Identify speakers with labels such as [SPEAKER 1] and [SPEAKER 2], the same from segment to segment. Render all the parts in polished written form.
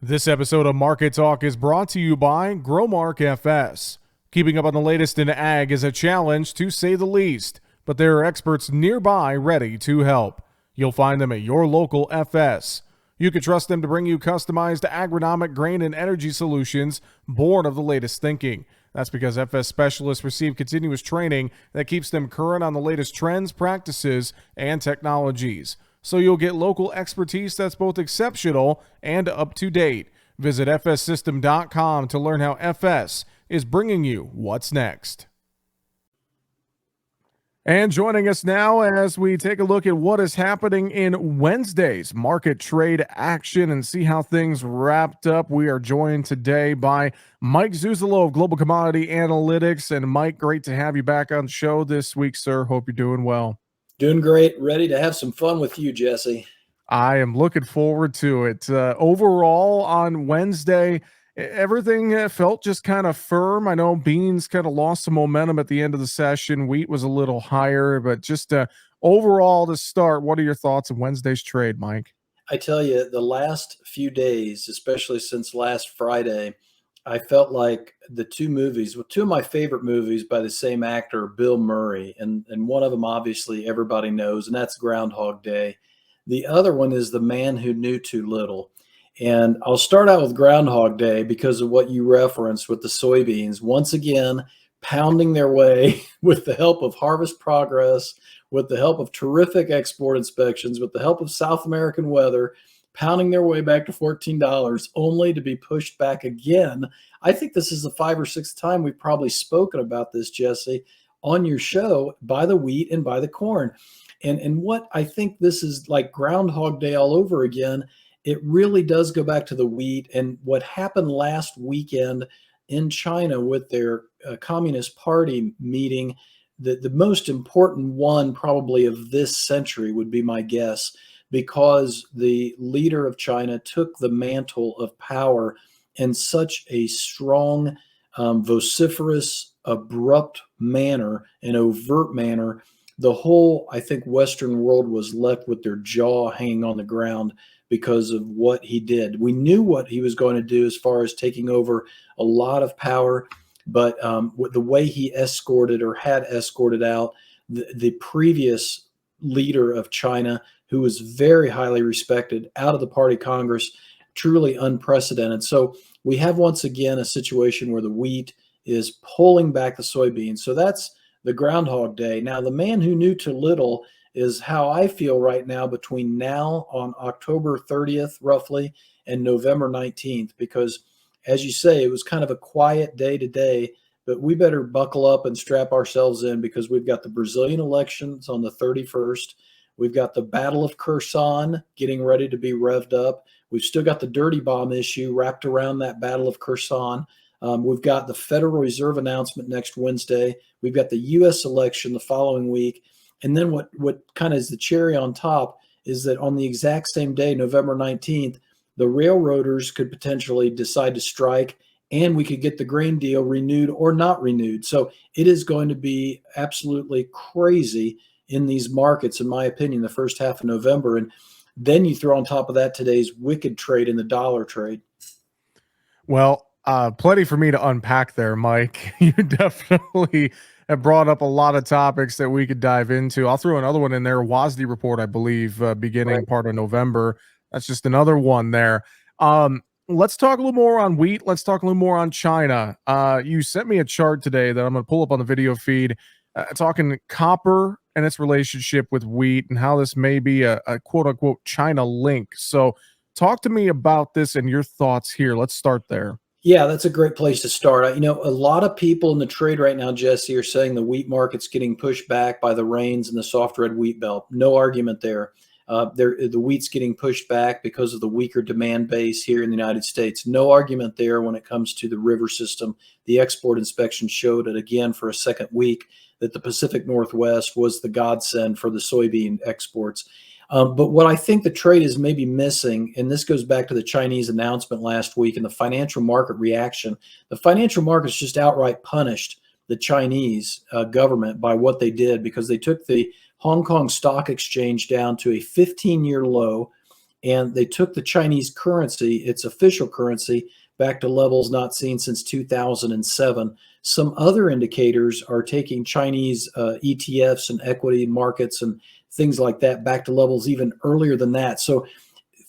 [SPEAKER 1] This episode of Market Talk is brought to you by Growmark FS. Keeping up on the latest in ag is a challenge, to say the least, but there are experts nearby ready to help. You'll find them at your local FS. You can trust them to bring you customized agronomic grain and energy solutions born of the latest thinking. That's because FS specialists receive continuous training that keeps them current on the latest trends, practices, and technologies. So you'll get local expertise that's both exceptional and up to date. Visit fssystem.com to learn how FS is bringing you what's next. And joining us now as we take a look at what is happening in Wednesday's market trade action and see how things wrapped up, we are joined today by Mike Zuzolo of Global Commodity Analytics. And Mike, great to have you back on the show this week, sir. Hope you're doing well.
[SPEAKER 2] Doing great. Ready to have some fun with you, Jesse.
[SPEAKER 1] I am looking forward to it. Overall, on Wednesday, everything felt just kind of firm. I know beans kind of lost some momentum at the end of the session. Wheat was a little higher, but just overall to start, what are your thoughts on Wednesday's trade, Mike?
[SPEAKER 2] I tell you, the last few days, especially since last Friday, I felt like the two of my favorite movies by the same actor, Bill Murray, and one of them obviously everybody knows, and that's Groundhog Day. The other one is The Man Who Knew Too Little. And I'll start out with Groundhog Day because of what you referenced with the soybeans. Once again, pounding their way with the help of harvest progress, with the help of terrific export inspections, with the help of South American weather, pounding their way back to $14, only to be pushed back again. I think this is the 5th or 6th time we've probably spoken about this, Jesse, on your show, by the wheat and by the corn. And what I think this is like Groundhog Day all over again. It really does go back to the wheat and what happened last weekend in China with their Communist Party meeting. The most important one probably of this century would be my guess, because the leader of China took the mantle of power in such a strong, vociferous, abrupt manner, an overt manner. The whole, I think, Western world was left with their jaw hanging on the ground because of what he did. We knew what he was going to do as far as taking over a lot of power, but with the way he escorted or had escorted out the previous leader of China, who was very highly respected, out of the party Congress, truly unprecedented. So we have once again a situation where the wheat is pulling back the soybeans. So that's the Groundhog Day. Now, the man who knew too little is how I feel right now between now on October 30th, roughly, and November 19th, because as you say, it was kind of a quiet day today, but we better buckle up and strap ourselves in because we've got the Brazilian elections on the 31st. We've got the Battle of Kherson getting ready to be revved up. We've still got the dirty bomb issue wrapped around that Battle of Kherson. We've got the Federal Reserve announcement next Wednesday. We've got the U.S. election the following week. And then what kind of is the cherry on top is that on the exact same day, November 19th, the railroaders could potentially decide to strike, and we could get the grain deal renewed or not renewed. So it is going to be absolutely crazy in these markets, in my opinion, the first half of November. And then you throw on top of that today's wicked trade in the dollar trade.
[SPEAKER 1] Well, plenty for me to unpack there, Mike. You definitely have brought up a lot of topics that we could dive into. I'll throw another one in there. WASD report, I believe, beginning part of November. That's just another one there. Let's talk a little more on wheat. Let's talk a little more on China. You sent me a chart today that I'm going to pull up on the video feed, talking copper and its relationship with wheat and how this may be a quote unquote China link. So talk to me about this and your thoughts here. Let's start there.
[SPEAKER 2] Yeah, that's a great place to start. A lot of people in the trade right now, Jesse, are saying the wheat market's getting pushed back by the rains in the soft red wheat belt. No argument there. The wheat's getting pushed back because of the weaker demand base here in the United States. No argument there when it comes to the river system. The export inspection showed it again for a second week that the Pacific Northwest was the godsend for the soybean exports. But what I think the trade is maybe missing, and this goes back to the Chinese announcement last week and the financial market reaction, the financial markets just outright punished the Chinese government by what they did, because they took the Hong Kong Stock Exchange down to a 15-year low. and they took the Chinese currency, its official currency, back to levels not seen since 2007. Some other indicators are taking Chinese ETFs and equity markets and things like that back to levels even earlier than that. So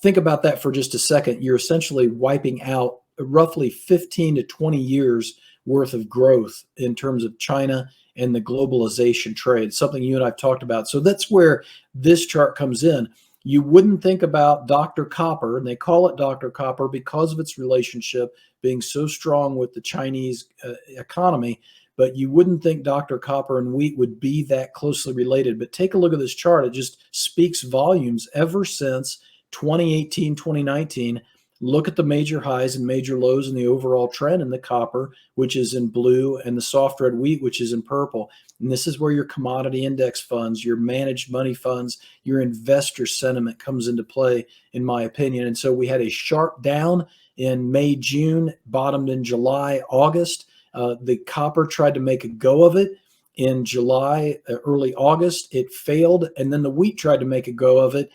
[SPEAKER 2] think about that for just a second. You're essentially wiping out roughly 15 to 20 years worth of growth in terms of China and the globalization trade, something you and I've talked about. So that's where this chart comes in. You wouldn't think about Dr. Copper, and they call it Dr. Copper because of its relationship being so strong with the Chinese economy, but you wouldn't think Dr. Copper and wheat would be that closely related. But take a look at this chart. It just speaks volumes ever since 2018, 2019. Look at the major highs and major lows and the overall trend in the copper, which is in blue, and the soft red wheat, which is in purple. And this is where your commodity index funds, your managed money funds, your investor sentiment comes into play, in my opinion. And so we had a sharp down in May, June, bottomed in July, August. The copper tried to make a go of it in July, early August. It failed. And then the wheat tried to make a go of it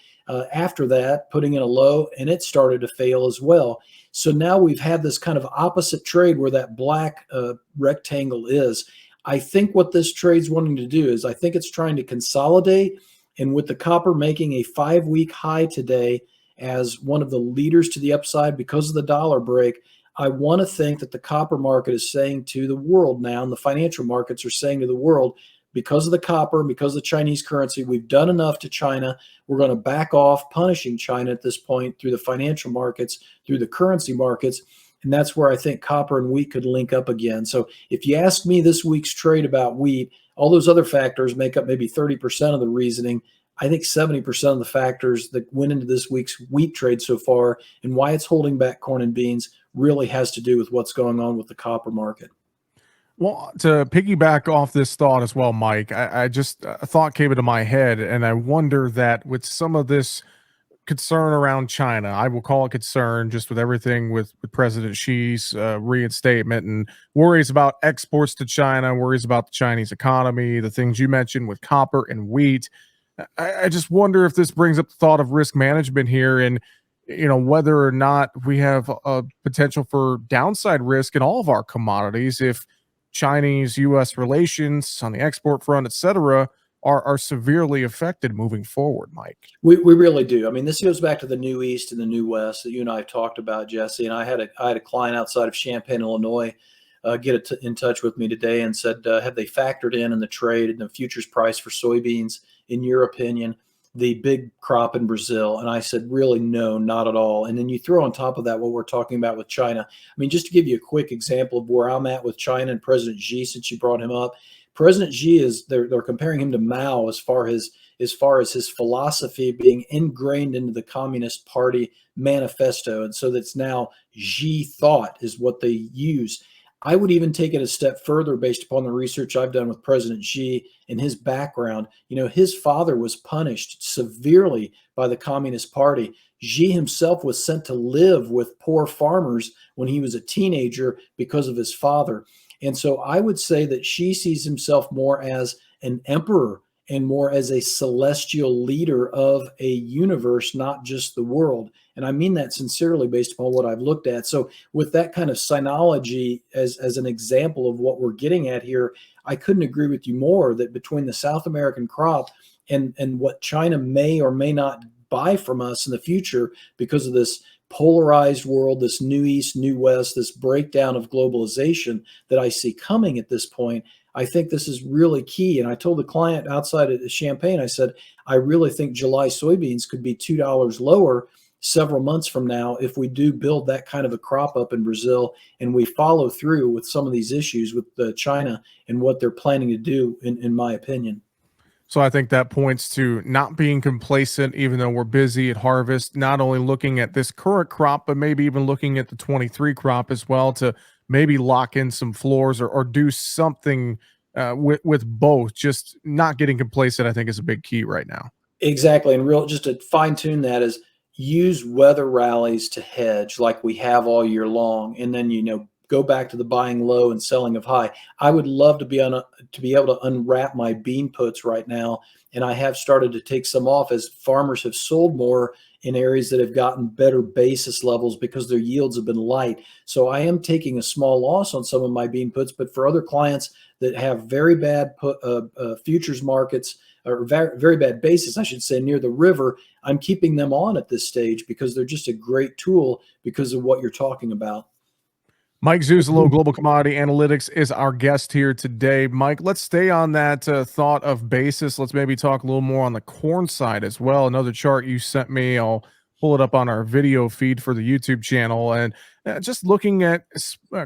[SPEAKER 2] after that, putting in a low, and it started to fail as well. So now we've had this kind of opposite trade where that black rectangle is. I think what this trade's wanting to do is I think it's trying to consolidate. And with the copper making a 5-week high today as one of the leaders to the upside because of the dollar break, I want to think that the copper market is saying to the world now, and the financial markets are saying to the world, because of the copper and because of the Chinese currency, we've done enough to China. We're going to back off punishing China at this point through the financial markets, through the currency markets. And that's where I think copper and wheat could link up again. So if you ask me this week's trade about wheat, all those other factors make up maybe 30% of the reasoning. I think 70% of the factors that went into this week's wheat trade so far and why it's holding back corn and beans really has to do with what's going on with the copper market.
[SPEAKER 1] Well, to piggyback off this thought as well, Mike, I just a thought came into my head, and I wonder that with some of this concern around China, I will call it concern, just with everything with President Xi's reinstatement and worries about exports to China, worries about the Chinese economy, the things you mentioned with copper and wheat. I just wonder if this brings up the thought of risk management here, and whether or not we have a potential for downside risk in all of our commodities if Chinese U.S. relations on the export front, et cetera, are severely affected moving forward, Mike.
[SPEAKER 2] We really do. I mean, this goes back to the New East and the New West that you and I have talked about, Jesse. And I had a client outside of Champaign, Illinois, in touch with me today and said, have they factored in the trade and the futures price for soybeans, in your opinion, the big crop in Brazil? And I said, really, no, not at all. And then you throw on top of that what we're talking about with China. I mean, just to give you a quick example of where I'm at with China and President Xi, since you brought him up, President Xi is they're comparing him to Mao as far as his philosophy being ingrained into the Communist Party manifesto. And so that's now Xi thought is what they use. I would even take it a step further based upon the research I've done with President Xi and his background. His father was punished severely by the Communist Party. Xi himself was sent to live with poor farmers when he was a teenager because of his father. And so I would say that Xi sees himself more as an emperor and more as a celestial leader of a universe, not just the world. And I mean that sincerely based upon what I've looked at. So with that kind of sinology as an example of what we're getting at here, I couldn't agree with you more that between the South American crop and what China may or may not buy from us in the future because of this polarized world, this New East, New West, this breakdown of globalization that I see coming at this point, I think this is really key. And I told the client outside of Champaign, I said, I really think July soybeans could be $2 lower several months from now if we do build that kind of a crop up in Brazil and we follow through with some of these issues with China and what they're planning to do, in my opinion.
[SPEAKER 1] So I think that points to not being complacent, even though we're busy at harvest, not only looking at this current crop, but maybe even looking at the 23 crop as well to maybe lock in some floors or do something with both. Just not getting complacent, I think, is a big key right now.
[SPEAKER 2] Exactly. And just to fine tune that is use weather rallies to hedge like we have all year long. And then, go back to the buying low and selling of high. I would love to be able to unwrap my bean puts right now, and I have started to take some off as farmers have sold more in areas that have gotten better basis levels because their yields have been light. So I am taking a small loss on some of my bean puts, but for other clients that have very bad futures markets, or very bad basis, I should say, near the river, I'm keeping them on at this stage because they're just a great tool because of what you're talking about.
[SPEAKER 1] Mike Zuzolo, Global Commodity Analytics, is our guest here today. Mike, let's stay on that thought of basis. Let's maybe talk a little more on the corn side as well. Another chart you sent me, I'll pull it up on our video feed for the YouTube channel. And just looking at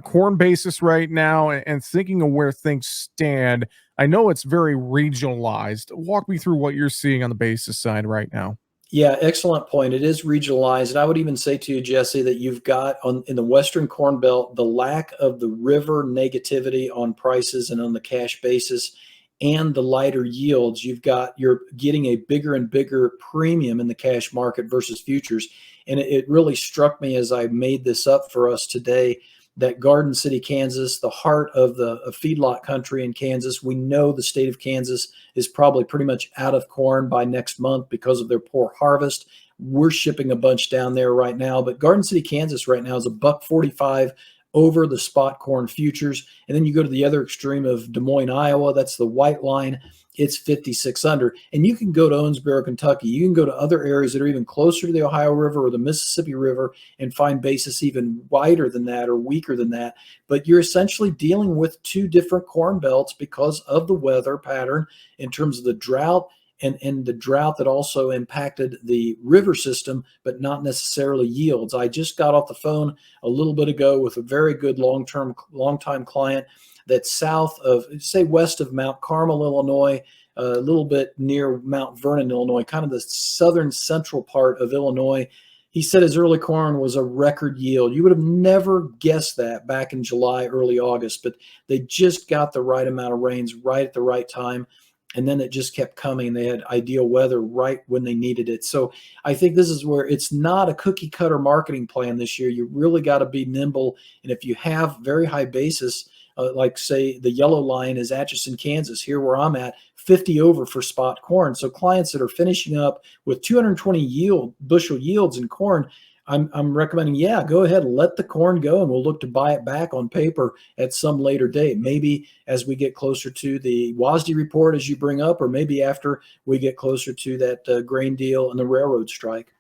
[SPEAKER 1] corn basis right now and thinking of where things stand, I know it's very regionalized. Walk me through what you're seeing on the basis side right now.
[SPEAKER 2] Yeah, excellent point. It is regionalized. And I would even say to you, Jesse, that you've got in the Western Corn Belt, the lack of the river negativity on prices and on the cash basis and the lighter yields. You're getting a bigger and bigger premium in the cash market versus futures. And it really struck me as I made this up for us today that Garden City, Kansas, the heart of the feedlot country in Kansas, we know the state of Kansas is probably pretty much out of corn by next month because of their poor harvest. We're shipping a bunch down there right now, but Garden City, Kansas right now is $1.45 over the spot corn futures. And then you go to the other extreme of Des Moines, Iowa, that's the white line. It's 56 under. And you can go to Owensboro, Kentucky. You can go to other areas that are even closer to the Ohio River or the Mississippi River and find basis even wider than that or weaker than that. But you're essentially dealing with two different corn belts because of the weather pattern in terms of the drought and the drought that also impacted the river system, but not necessarily yields. I just got off the phone a little bit ago with a very good long-time client that's south of, say, west of Mount Carmel, Illinois, a little bit near Mount Vernon, Illinois, kind of the southern central part of Illinois. He said his early corn was a record yield. You would have never guessed that back in July, early August, but they just got the right amount of rains right at the right time. And then it just kept coming. They had ideal weather right when they needed it. So I think this is where it's not a cookie cutter marketing plan this year. You really got to be nimble. And if you have very high basis, like say the yellow line is Atchison, Kansas, here where I'm at, 50 over for spot corn. So clients that are finishing up with 220 bushel yields in corn, I'm recommending, yeah, go ahead, let the corn go, and we'll look to buy it back on paper at some later date. Maybe as we get closer to the WASDE report, as you bring up, or maybe after we get closer to that grain deal and the railroad strike.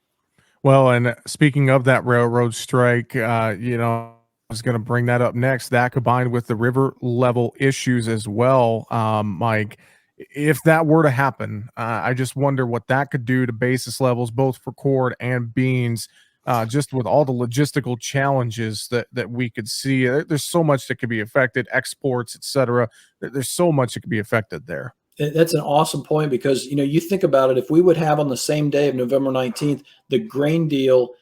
[SPEAKER 1] Well, and speaking of that railroad strike, I was going to bring that up next. That combined with the river level issues as well, Mike. If that were to happen, I just wonder what that could do to basis levels, both for corn and beans. Just with all the logistical challenges that we could see, there's so much that could be affected, exports, etc. There's so much that could be affected there.
[SPEAKER 2] That's an awesome point because, you think about it, if we would have on the same day of November 19th, the grain deal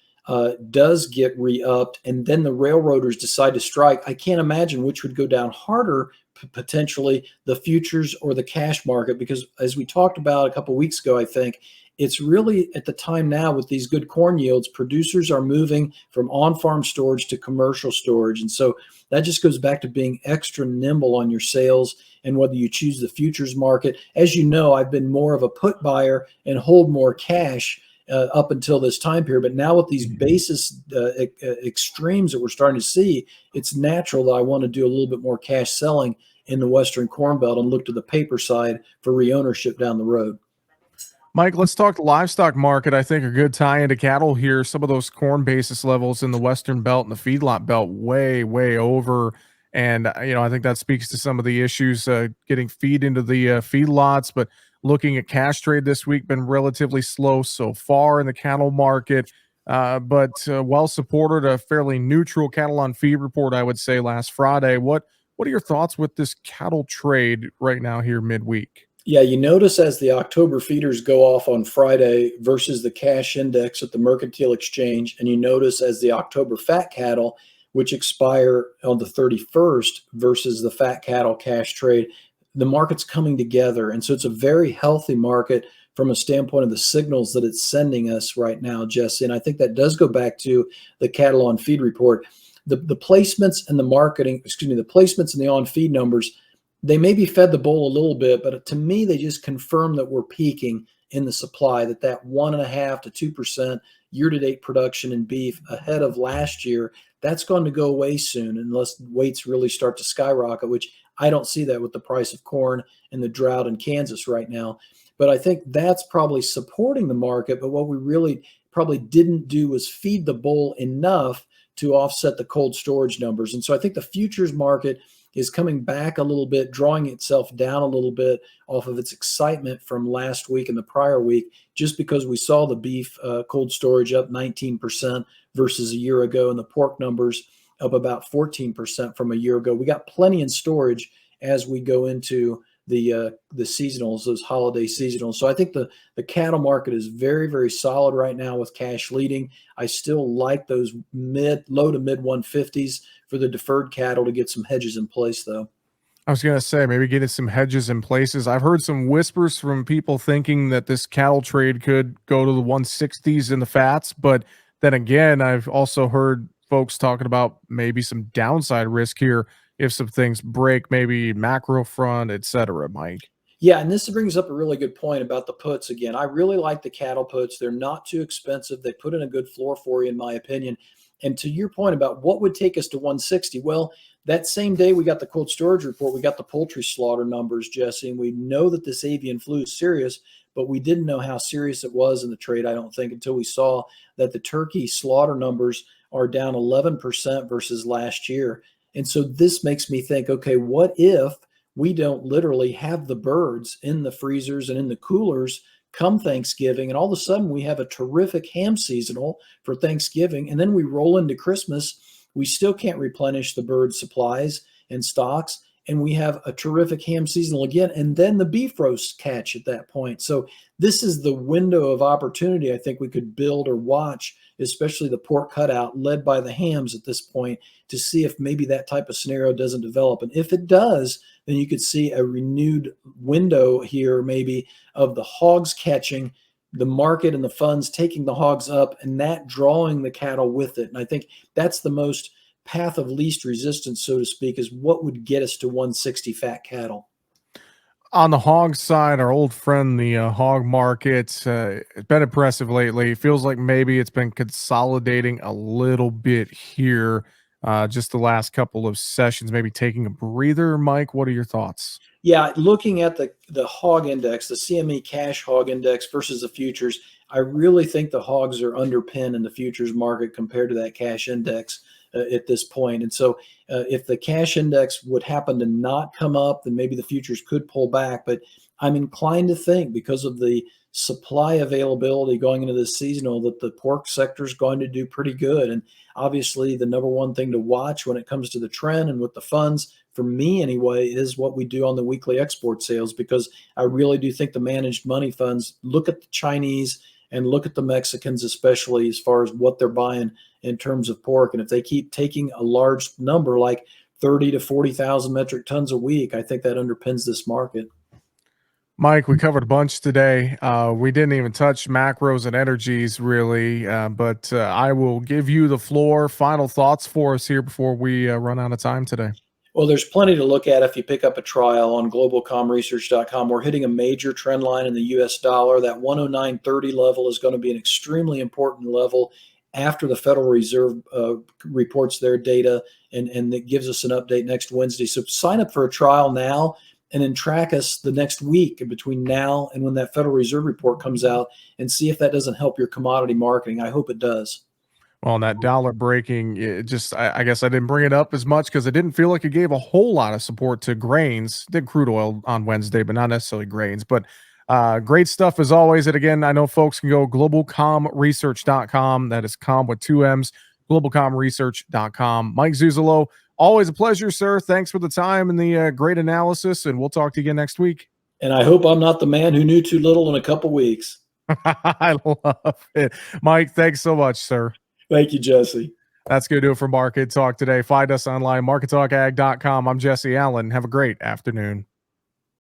[SPEAKER 2] does get re-upped and then the railroaders decide to strike, I can't imagine which would go down harder, potentially the futures or the cash market, because as we talked about a couple of weeks ago, I think, it's really at the time now with these good corn yields, producers are moving from on-farm storage to commercial storage. And so that just goes back to being extra nimble on your sales and whether you choose the futures market. As you know, I've been more of a put buyer and hold more cash up until this time period. But now with these basis extremes that we're starting to see, it's natural that I want to do a little bit more cash selling in the Western Corn Belt and look to the paper side for re-ownership down the road.
[SPEAKER 1] Mike, let's talk the livestock market. I think a good tie into cattle here. Some of those corn basis levels in the Western Belt and the feedlot belt way, way over. And, I think that speaks to some of the issues getting feed into the feedlots. But looking at cash trade this week, been relatively slow so far in the cattle market. But well supported, a fairly neutral cattle on feed report, I would say, last Friday. What are your thoughts with this cattle trade right now here midweek?
[SPEAKER 2] Yeah, you notice as the October feeders go off on Friday versus the cash index at the Mercantile Exchange, and you notice as the October fat cattle, which expire on the 31st versus the fat cattle cash trade, the market's coming together. And so it's a very healthy market from a standpoint of the signals that it's sending us right now, Jesse. And I think that does go back to the cattle on feed report. The placements and the the placements and the on feed numbers, they maybe fed the bull a little bit, but to me, they just confirm that we're peaking in the supply, that 1.5% to 2% year-to-date production in beef ahead of last year. That's going to go away soon unless weights really start to skyrocket, which I don't see that with the price of corn and the drought in Kansas right now. But I think that's probably supporting the market. But what we really probably didn't do was feed the bull enough to offset the cold storage numbers. And so I think the futures market is coming back a little bit, drawing itself down a little bit off of its excitement from last week and the prior week, just because we saw the beef cold storage up 19% versus a year ago, and the pork numbers up about 14% from a year ago. We got plenty in storage as we go into the seasonals, those holiday seasonals. So I think the cattle market is very, very solid right now with cash leading. I still like those low to mid 150s for the deferred cattle to get some hedges in place, though.
[SPEAKER 1] I was going to say maybe getting some hedges in places. I've heard some whispers from people thinking that this cattle trade could go to the 160s in the fats, but then again, I've also heard folks talking about maybe some downside risk here if some things break, maybe macro front, et cetera, Mike.
[SPEAKER 2] Yeah, and this brings up a really good point about the puts again. I really like the cattle puts. They're not too expensive. They put in a good floor for you, in my opinion. And to your point about what would take us to 160, well, that same day we got the cold storage report, we got the poultry slaughter numbers, Jesse, and we know that this avian flu is serious, but we didn't know how serious it was in the trade, I don't think, until we saw that the turkey slaughter numbers are down 11% versus last year. And so this makes me think, okay, what if we don't literally have the birds in the freezers and in the coolers come Thanksgiving, and all of a sudden we have a terrific ham seasonal for Thanksgiving, and then we roll into Christmas, we still can't replenish the bird supplies and stocks, and we have a terrific ham seasonal again, and then the beef roasts catch at that point. So this is the window of opportunity I think we could build or watch, especially the pork cutout led by the hams at this point, to see if maybe that type of scenario doesn't develop. And if it does, then you could see a renewed window here maybe of the hogs catching, the market and the funds taking the hogs up, and that drawing the cattle with it. And I think that's the most path of least resistance, so to speak, is what would get us to 160 fat cattle.
[SPEAKER 1] On the hog side, our old friend, the hog market, it's been impressive lately. It feels like maybe it's been consolidating a little bit here, just the last couple of sessions, maybe taking a breather. Mike, what are your thoughts?
[SPEAKER 2] Yeah, looking at the hog index, the CME cash hog index versus the futures, I really think the hogs are underpinned in the futures market compared to that cash index at this point. And so if the cash index would happen to not come up, then maybe the futures could pull back. But I'm inclined to think, because of the supply availability going into this seasonal, that the pork sector is going to do pretty good. And obviously the number one thing to watch when it comes to the trend and with the funds, for me anyway, is what we do on the weekly export sales, because I really do think the managed money funds look at the Chinese and look at the Mexicans, especially as far as what they're buying in terms of pork. And if they keep taking a large number, like 30 to 40,000 metric tons a week, I think that underpins this market.
[SPEAKER 1] Mike, we covered a bunch today. We didn't even touch macros and energies really, but I will give you the floor. Final thoughts for us here before we run out of time today.
[SPEAKER 2] Well, there's plenty to look at if you pick up a trial on globalcomresearch.com. We're hitting a major trend line in the US dollar. That 109.30 level is going to be an extremely important level after the Federal Reserve reports their data, and it gives us an update next Wednesday. So sign up for a trial now, and then track us the next week between now and when that Federal Reserve report comes out, and see if that doesn't help your commodity marketing. I hope it does.
[SPEAKER 1] Well, on that dollar breaking, it just I guess I didn't bring it up as much because it didn't feel like it gave a whole lot of support to grains. Did crude oil on Wednesday, but not necessarily grains. But great stuff as always. And again, I know folks can go globalcomresearch.com. That is com with two M's, globalcomresearch.com. Mike Zuzolo, always a pleasure, sir. Thanks for the time and the great analysis, and we'll talk to you again next week.
[SPEAKER 2] And I hope I'm not the man who knew too little in a couple weeks.
[SPEAKER 1] I love it. Mike, thanks so much, sir.
[SPEAKER 2] Thank you, Jesse.
[SPEAKER 1] That's going to do it for Market Talk today. Find us online, markettalkag.com. I'm Jesse Allen. Have a great afternoon.